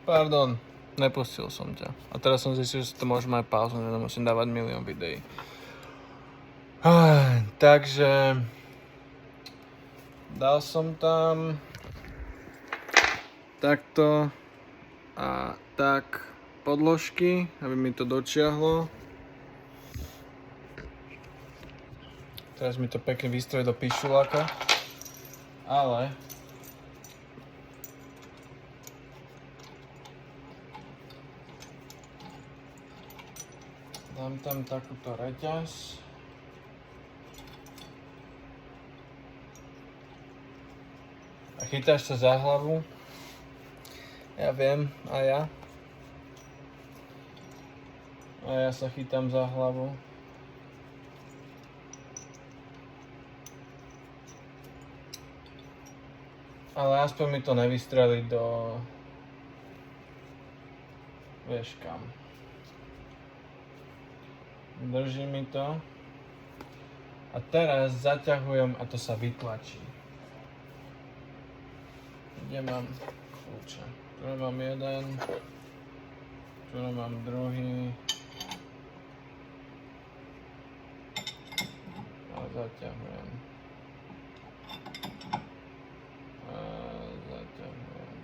Pardon, nepustil som ťa. A teraz som zistil, že to môžem aj pauzu, nemusím dávať milión videí. Takže dal som tam takto a tak podložky, aby mi to dočiahlo. Teraz mi to pekne vystrojí do pišuláka, ale dám tam takúto reťaz. A chytáš sa za hlavu. Ja viem, a ja. A ja sa chytám za hlavu. Ale aspoň mi to nevystrelí do... Vieš kam. Drží mi to. A teraz zaťahujem a to sa vytlačí. Kde mám kľúče? Tu mám jeden. Tu mám druhý. A zaťahujem. A zaťahujem.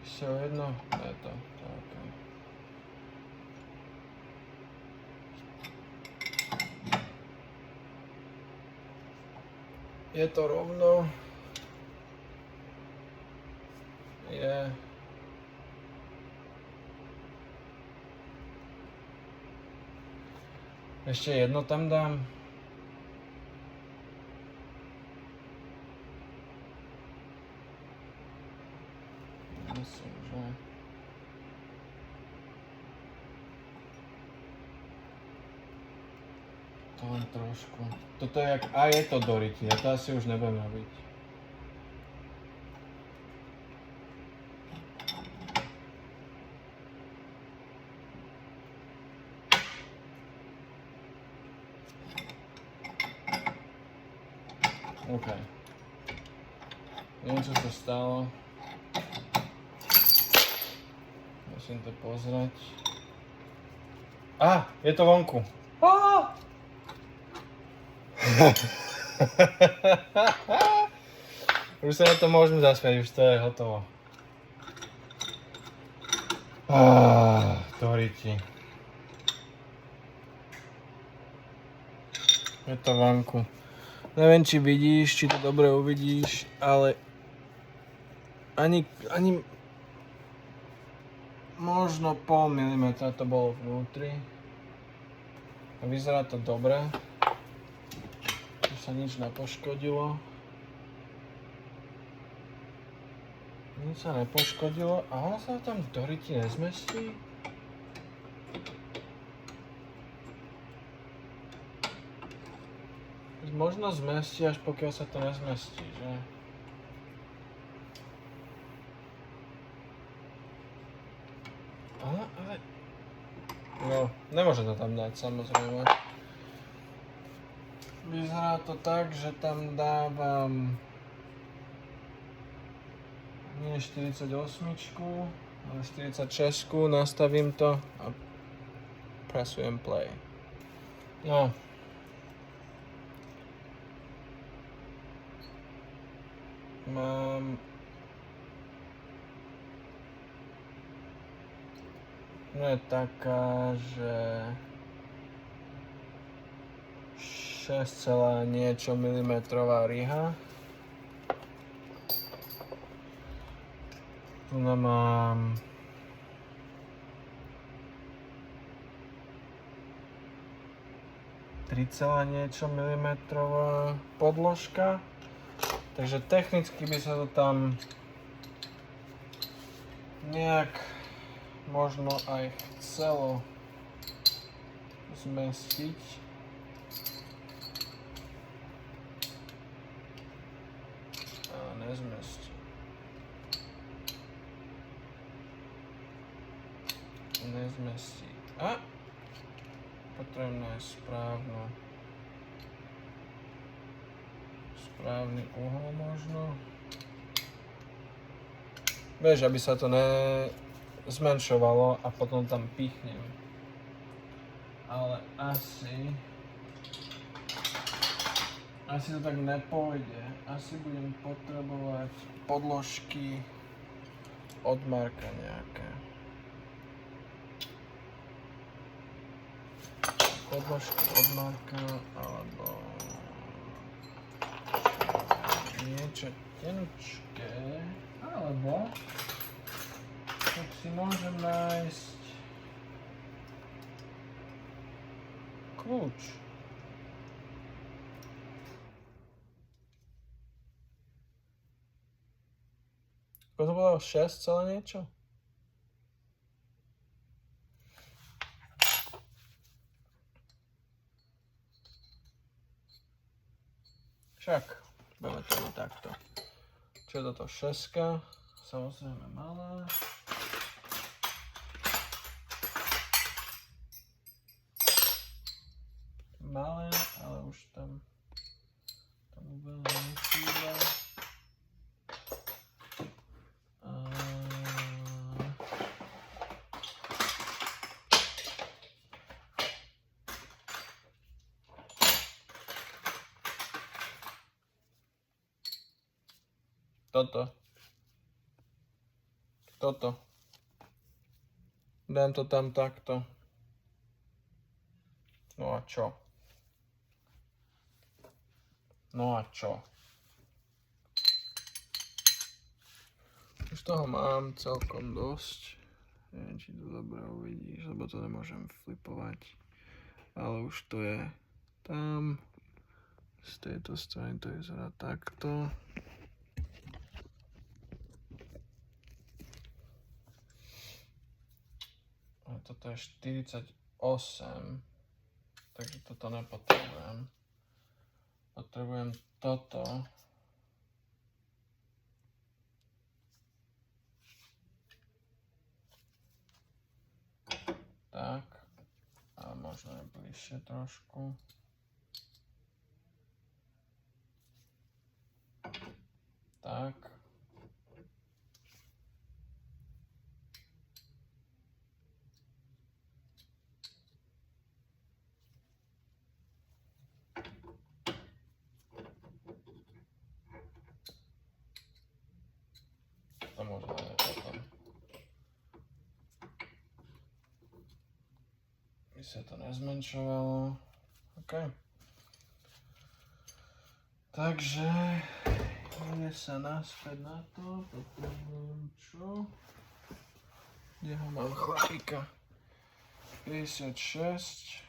Ešte jedno? Je to. Okay. Je to rovno. Je. Ešte jedno tam dám. Myslím, že... To len trošku. Toto je jak... A je to do ryti, ja to asi už nebudem robiť. OK. Neviem, čo sa stalo. Musím to pozrieť. Je to vonku. Už sa na to môžem zasmiať, už to je hotovo. To riti. Je to vonku. Neviem, či vidíš, či to dobre uvidíš, ale ani možno 0,5 milimetra to bolo vnútri. A vyzerá to dobre. Tu sa nič nepoškodilo. Nič sa nepoškodilo a ono sa tam do ryti nezmestí. Možno zmestí, až pokiaľ sa to nezmestí, že? Ale... No, nemôže to tam dať, samozrejme. Vyzerá to tak, že tam dávam... Nie 48, ale 46, nastavím to a presujem play. No. Mám... No je taká, že... 6, niečo milimetrová riha. Tu mám... niečo milimetrová podložka. Takže technicky by sa to tam nejak možno aj chcelo zmestiť. A nezmestí. Nezmestí. A potrebné je správnu správny uhol možno. Vieš, aby sa to zmenšovalo a potom tam pichnem. Ale asi to tak nepôjde. Asi budem potrebovať podložky od Marka nejaké. Podložky od Marka alebo niečo tenučké, alebo tak si môžem nájsť kľúč. Ako to bolo 6 celé niečo? Však, budeme to mať takto. Čo je toto? 6, samozrejme malá. Malé, ale už tam veľa nechýba. Toto. Dám to tam takto. No a čo? Už toho mám celkom dosť. Neviem, či to dobre uvidíš, lebo to nemôžem flipovať. Ale už to je tam. Z tejto strany to vyzerá takto. A toto je 48. Takže toto nepotrebujem. Potrebujem toto. Tak. A možno je bližšie trošku. Tak. To možno je potom. By sa to nezmenšovalo. OK. Takže ide sa naspäť na to. Potrebujem čo? Kde ho mám chlapíka? 56.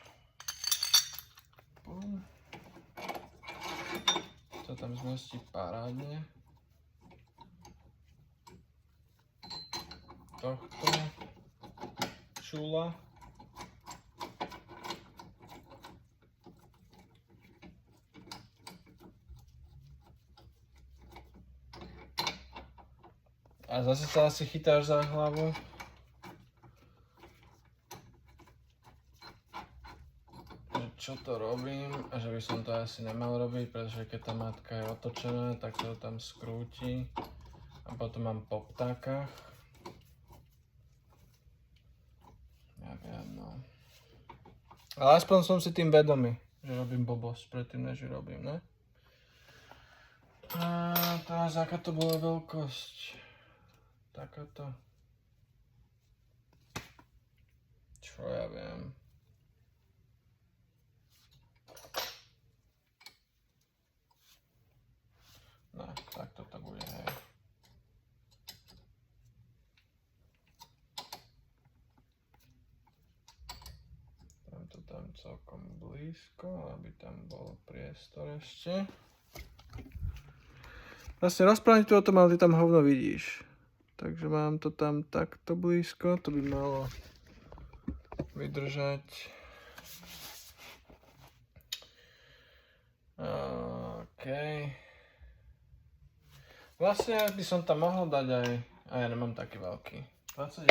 To tam zmestí parádne. Tohto čula. A zase sa asi chytáš za hlavu. Čo to robím a že by som to asi nemal robiť, pretože keď tá matka je otočená, tak sa to tam skrúti a potom mám po ptákach. No. Ale aspoň som si tým vedomý, že robím blbosť predtým, než ju robím, ne? A teraz aká to bola veľkosť? Takáto. Čo ja viem. No, tak toto bude, hej. Tam celkom blízko, aby tam bol priestor ešte. Vlastne rozprávať tu o tom, ale ty tam hovno vidíš. Takže mám to tam takto blízko, to by malo vydržať. OK. Vlastne by som tam mohol dať aj, a ja nemám taký veľký. 29.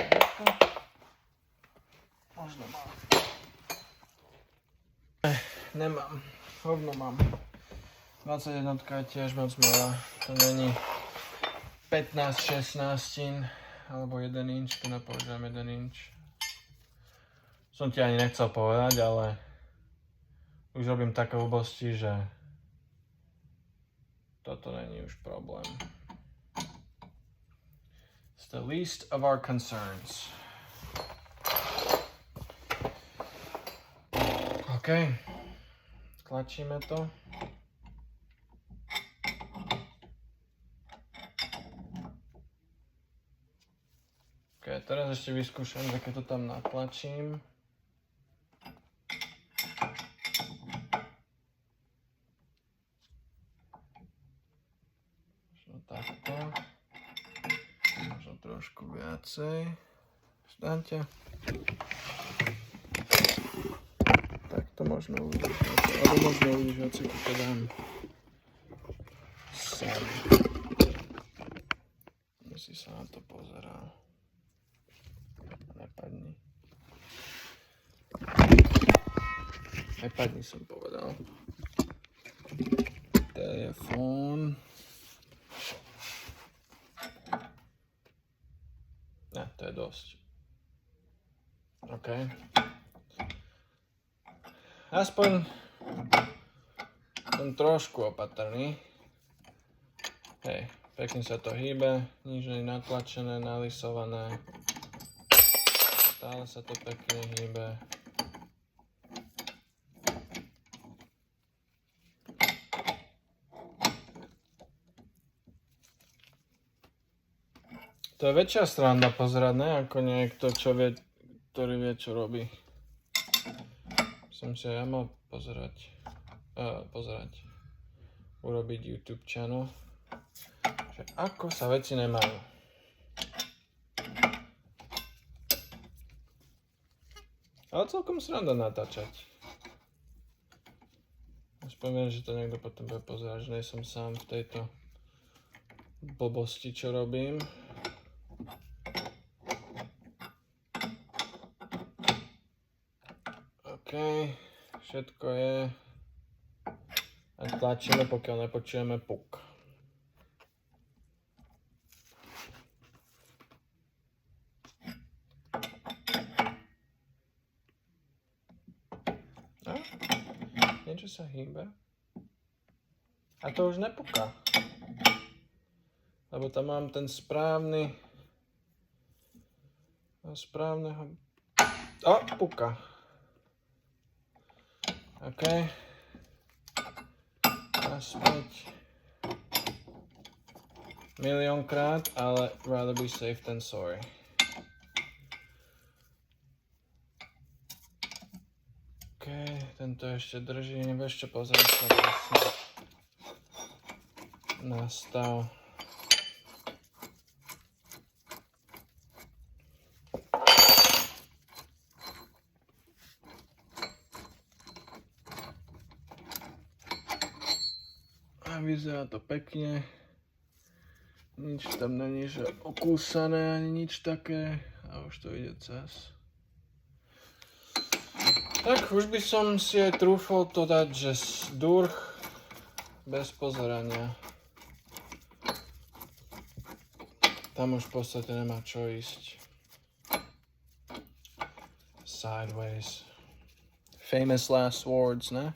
Možno mám. Nemám, hovno mám. 21 je tiež moc malá. To není 15-16 alebo 1 inč, tu napovedám 1 inč. Som ti ani nechcel povedať, ale už robím také blbosti, že toto není už problém. It's the least of our concerns. OK. Tlačíme to. OK, teraz ešte vyskúšam, že keď to tam natlačím. Takto. Možno trošku viacej. Štáňte. Takto možno uvidíš viacej. Alebo možno uvidíš viacej, keď to dám sem. Si sa na to pozeral. Nepadni. Nepadni som povedal. Telefón. Ne, to je dosť. OK. Aspoň som trošku opatrný. Hej, pekne sa to hýbe, nič nie je natlačené, nalisované. Stále sa to pekne hýbe. To je väčšia sranda pozerať, ne? Ako niekto, ktorý vie, čo robí. Som si ja mal pozerať. Urobiť YouTube channel. Že ako sa veci nemajú. Ale celkom sranda natáčať. Aspoň viem, že to niekto potom bude pozerať, že nie som sám v tejto blbosti, čo robím. OK, všetko je. A tlačíme, pokiaľ nepočujeme puk. No, niečo sa hýbe. A to už nepuká. Lebo tam mám ten správneho... O, puka. OK. A späť. Miliónkrát, ale rather be safe than sorry. OK, tento ešte drží. Ešte pozriem sa vlastne na stav. Vyzerá to pekne, nič tam není, že okúsané ani nič také a už to ide cez. Tak už by som si aj trúfol to dať, že durch bez pozerania. Tam už v podstate nemá čo ísť. Sideways. Famous last words, ne?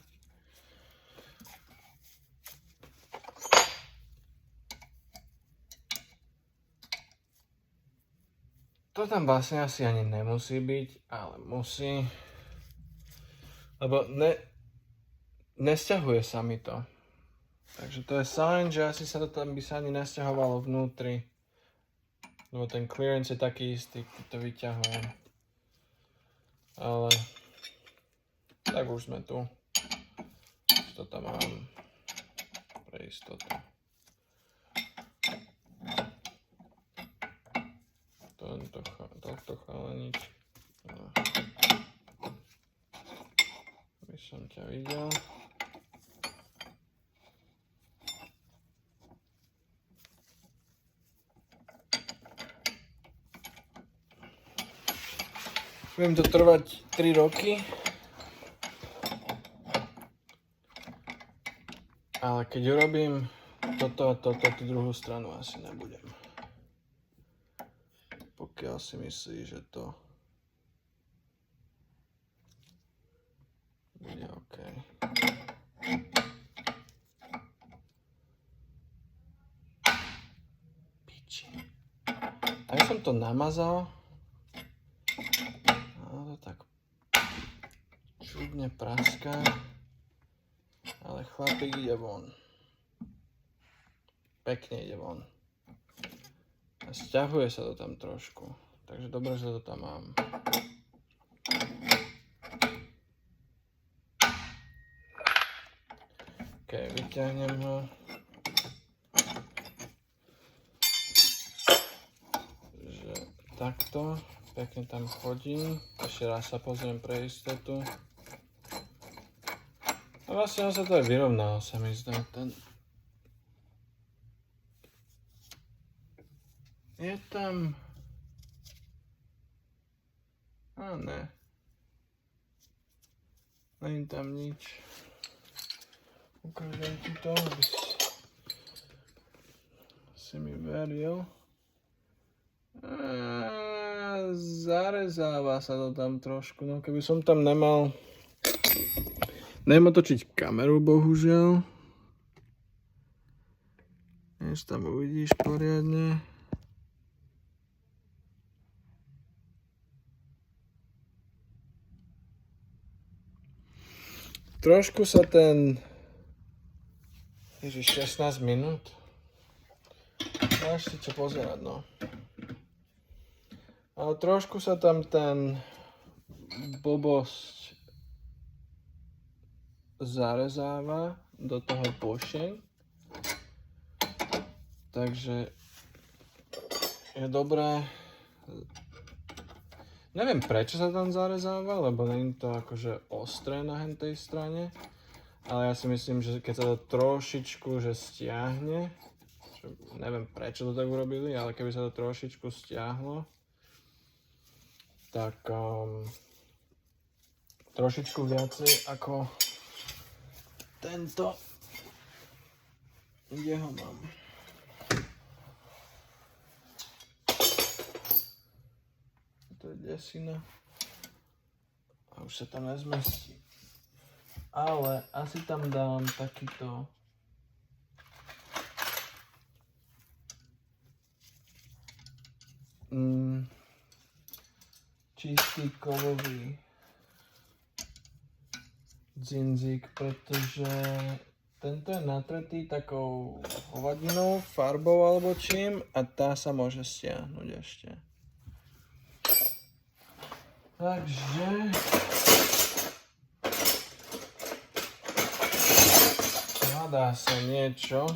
To tam vlastne asi ani nemusí byť, ale musí. Lebo nesťahuje sa mi to. Takže to je sign, že asi sa to tam by sa ani nesťahovalo vnútri. Lebo ten clearance je taký istý, keď to vyťahujem. Ale tak už sme tu. To tam mám pre istotu. Tohto chalanička. Aby som ťa videl. Budem to trvať 3 roky. Ale Ale keď urobím toto a toto, tú druhú stranu asi nebudem. Pokiaľ si myslí, že to bude OK. Piči. A ja som to namazal. No to tak čudne praská. Ale chlapík ide von. Pekne ide von. A sťahuje sa to tam trošku. Takže dobre, že to tam mám. OK, vyťahnem ho. Že takto. Pekne tam chodí. Ešte raz sa pozriem pre istotu. A vlastne on sa to aj vyrovnal, sa mi zdá. Je tam... A ne. Není tam nič. Ukážem ti to, aby si mi veril. Zarezáva sa to tam trošku, no keby som tam nemal... Neviem otočiť kameru, bohužiaľ. Než tam uvidíš poriadne. Trošku sa ten... Ježiš, 16 minút. Máš si čo pozerať, no. Ale trošku sa tam ten blbosť zarezáva do toho pošeň. Takže je dobré... Neviem prečo sa tam zarezáva, lebo nie je to akože ostré na tej strane. Ale ja si myslím, že keď sa to trošičku že stiahne, neviem prečo to tak urobili, ale keby sa to trošičku stiahlo, tak trošičku viacej ako tento, kde ho mám. To je desina. A už sa tam nezmestí. Ale asi tam dám takýto čistý kovový dzinzík, pretože tento je natretý takou hovadinou, farbou alebo čím a tá sa môže stiahnuť ešte. Takže hľadá sa niečo.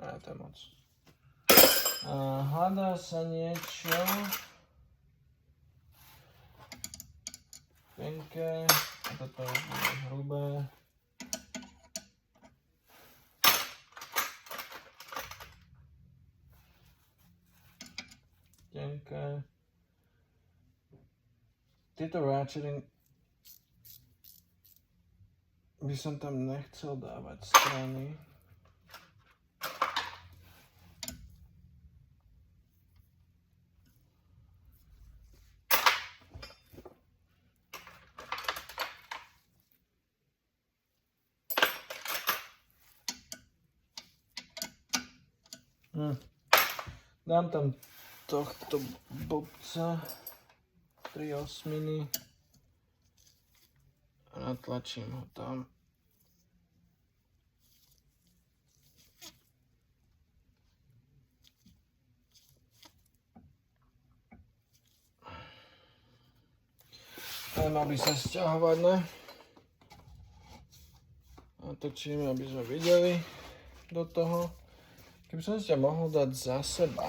To je moc. Hľadá sa niečo tenké, a toto je hrubé. Tenké. Tieto ratchety by som tam nechcel dávať strany. Dám tam tohto bobca 3/8 a natlačím ho tam. Mal by sa sťahovať, ne? Natočíme, aby sme videli do toho. Keby som si ťa mohol dať za seba.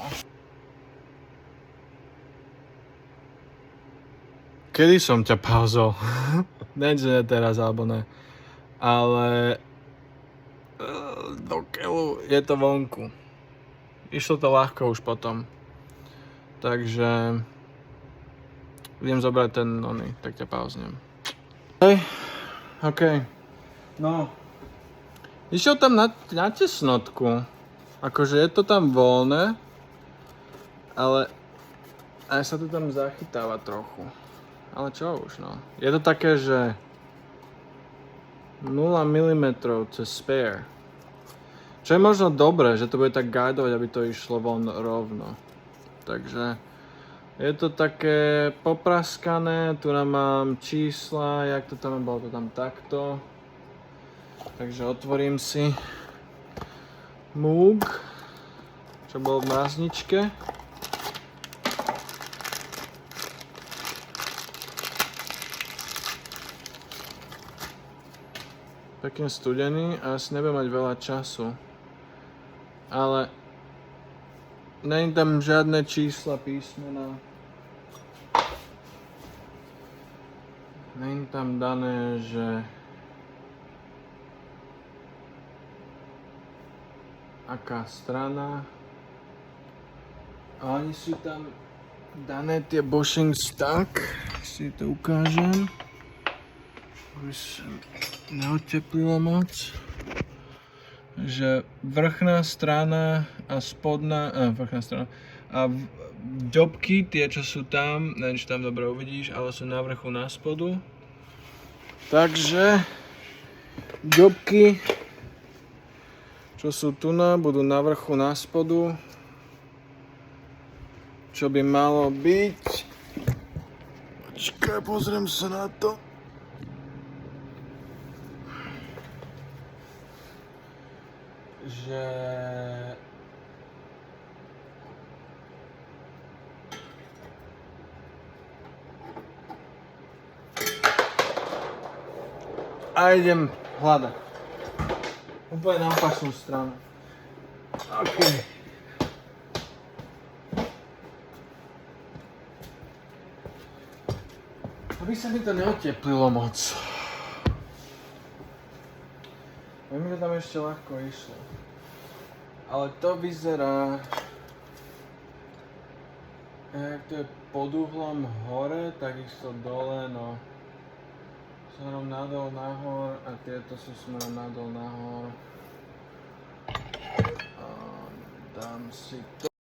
Kedy som ťa pauzol? Ne, že teraz, alebo ne. Ale... do keľu, je to vonku. Išlo to ľahko už potom. Takže... idem zobrať ten oný, tak ťa pauznem. OK. No. Išiel tam na tesnotku. Akože je to tam voľné, ale aj sa to tam zachytáva trochu. Ale čo už, no. Je to také, že 0 mm cez spare. Čo je možno dobré, že to bude tak guidovať, aby to išlo von rovno. Takže je to také popraskané, tu nám mám čísla, jak to tam bolo to tam takto. Takže otvorím si Moog, čo bol v mrazničke. Pekne studený a asi nebudem mať veľa času. Ale není tam žiadne čísla, písmena. Není tam dané, že aká strana. A ani sú tam dané tie bushings tak, si to ukážem. Aby sa neoteplilo moc. Že vrchná strana a spodná, vrchná strana a ďobky, tie čo sú tam, neviem či tam dobre uvidíš, ale sú na vrchu na spodu. Takže ďobky, čo sú tu budú na vrchu na spodu. Čo by malo byť? Počkaj, pozriem sa na to. Že a idem hľadať. Úplne na opačnú stranu. OK. Aby sa mi to neoteplilo moc. Viem, že tam ešte ľahko išlo. Ale to vyzerá... Jak to je pod uhlom hore, takisto dole, no... Smerom nadol nahor a tieto sú smerom nadol nahor. Dám si to.